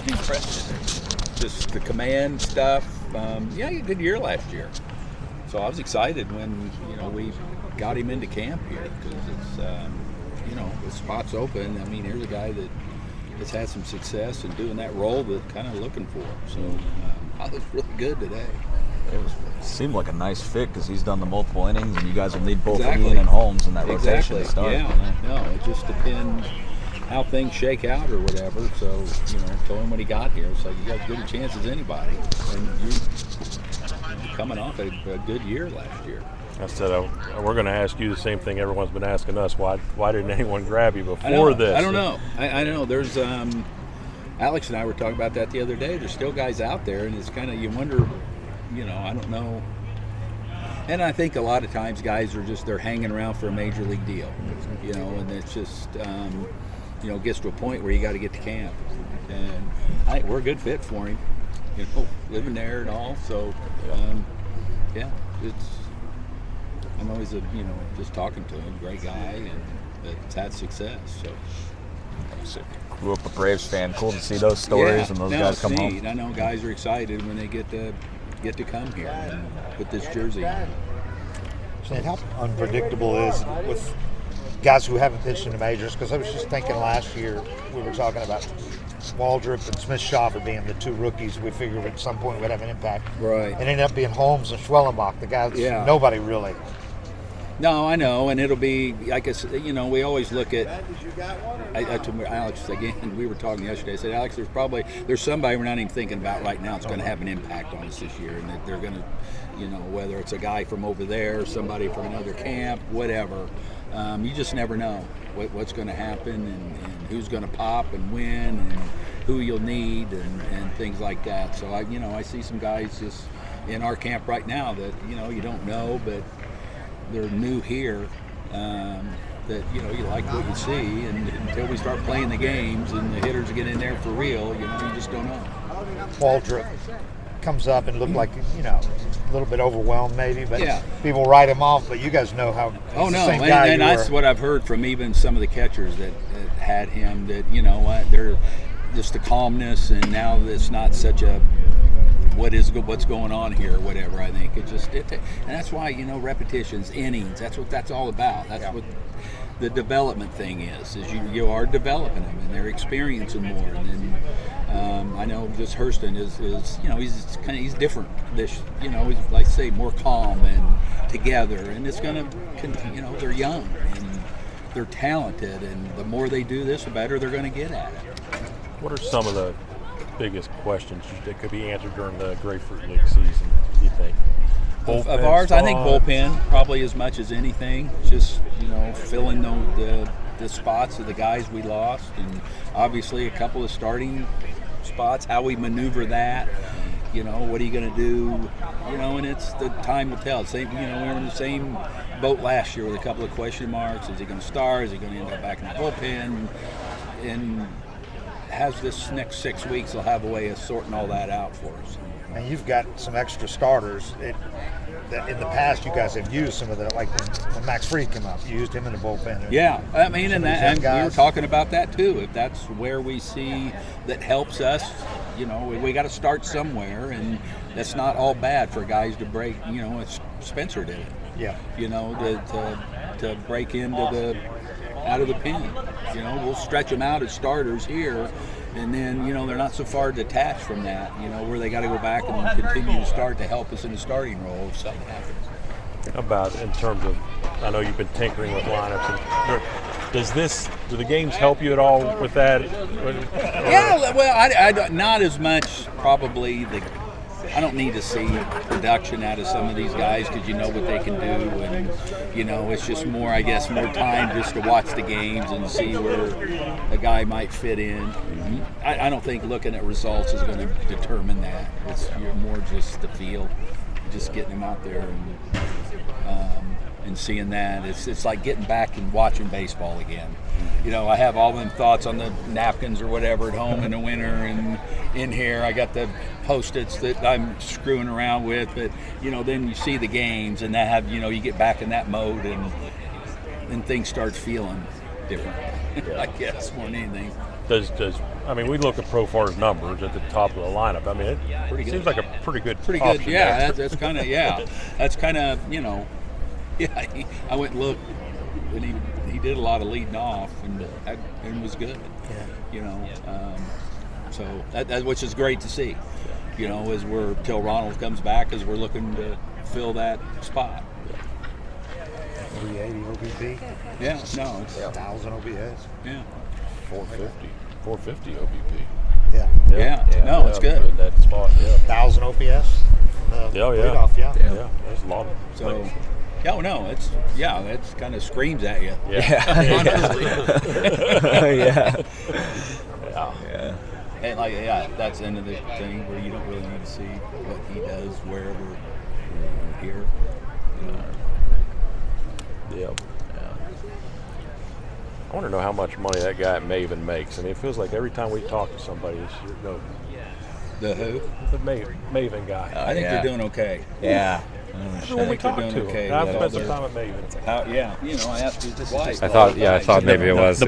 pretty impressed. Just the command stuff. He had a good year last year. So I was excited when, we got him into camp here because it's, the spot's open. I mean, here's a guy that has had some success in doing that role that kind of looking for. So I was really good today. It seemed like a nice fit because he's done the multiple innings, and you guys will need both Exactly. Ian and Holmes in that rotation to start. Yeah, no, it just depends how things shake out or whatever. So, told him when he got here, so you got as good a chance as anybody. And you're coming off a good year last year. I said, we're going to ask you the same thing everyone's been asking us. Why didn't anyone grab you before this? I don't know. I know. There's Alex and I were talking about that the other day. There's still guys out there, and it's kind of, you wonder, I don't know. And I think a lot of times guys are they're hanging around for a major league deal, and it's just, gets to a point where you got to get to camp. And I think we're a good fit for him, living there and all. So, I'm always just talking to him, great guy, and that's had success. So grew up a Braves fan. Cool to see those stories and those guys come home. I know guys are excited when they get to come here and put this jersey on. And how unpredictable is with guys who haven't pitched in the majors? Because I was just thinking last year we were talking about Waldrop and Smith-Shawver being the two rookies we figured at some point would have an impact. Right. And ended up being Holmes and Schwellenbach, the guys nobody really. No, I know, and it'll be, I guess, we always look at, I told Alex, again, we were talking yesterday, I said, Alex, there's somebody we're not even thinking about right now that's going to have an impact on us this year, and that they're going to, whether it's a guy from over there, somebody from another camp, whatever, you just never know what's going to happen and who's going to pop and when and who you'll need and things like that. So, I see some guys just in our camp right now that, you don't know, but they're new here, that you like what you see, and until we start playing the games and the hitters get in there for real, you just don't know. Waldrop comes up and looked like a little bit overwhelmed maybe, but people write him off. But you guys know how. Oh no, the same guy and that's what I've heard from even some of the catchers that had him. That they're just the calmness, and now it's not such a what's going on here or whatever. I think and that's why repetitions, innings, that's all about. That's what the development thing is you are developing them and they're experiencing more. And then I know just Hurston is he's different. He's like I say more calm and together, and it's going to continue. They're young and they're talented, and the more they do this, the better they're going to get at it. What are some of the biggest questions that could be answered during the Grapefruit League season, do you think? Of ours, I think bullpen probably as much as anything. Just, filling the spots of the guys we lost, and obviously a couple of starting spots, how we maneuver that. What are you going to do? And it's the time will tell. Same, we were in the same boat last year with a couple of question marks. Is he going to start? Is he going to end up back in the bullpen? And has this next 6 weeks, they'll have a way of sorting all that out for us. And you've got some extra starters. That in the past, you guys have used some of the, like when Max Fried came up, you used him in the bullpen. Yeah, I mean, and we were talking about that too. If that's where we see that helps us, we got to start somewhere, and that's not all bad for guys to break. Spencer did it. Yeah. To break into out of the pen. We'll stretch them out as starters here, and then they're not so far detached from that. Where they got to go back and continue to start to help us in the starting role if something happens. How about in terms of, I know you've been tinkering with lineups. Do the games help you at all with that? Yeah, well, I not as much probably. I don't need to see production out of some of these guys because what they can do, and it's just more, I guess, more time just to watch the games and see where a guy might fit in. I don't think looking at results is going to determine that. You're more just the feel, just getting them out there and seeing that. It's like getting back and watching baseball again. I have all them thoughts on the napkins or whatever at home in the winter, and in here I got the Post-its that I'm screwing around with, but then you see the games and that have you get back in that mode, and then things start feeling different. I guess more than anything. I mean, we look at Profar's numbers at the top of the lineup. I mean, it Pretty good. seems like a pretty good Pretty good. option Yeah, there. that's kind of That's kind of yeah. I went and looked, and he did a lot of leading off, and was good. Yeah. So that which is great to see. As till Ronald comes back, as we're looking to fill that spot. 380 OBP. Yeah. No. It's 1,000 OBS. yeah. 450 OBP. Yeah. Yeah. No, it's good. In that spot, yeah. 1,000 OPS. From the Yeah, yeah. leadoff, yeah. Yeah, that's a lot of So. things. Yeah, no, that kind of screams at you. Yeah. Honestly. yeah. Yeah. And that's another thing where you don't really need to see what he does wherever here. Yeah. I want to know how much money that guy at Maven makes. I mean, it feels like every time we talk to somebody, it's no, The who? the Maven guy. I think yeah. they're doing okay. Yeah. Everyone we think they're talk doing to, okay I've with spent all some their- time at Maven. Yeah, I asked his wife. I thought maybe it was.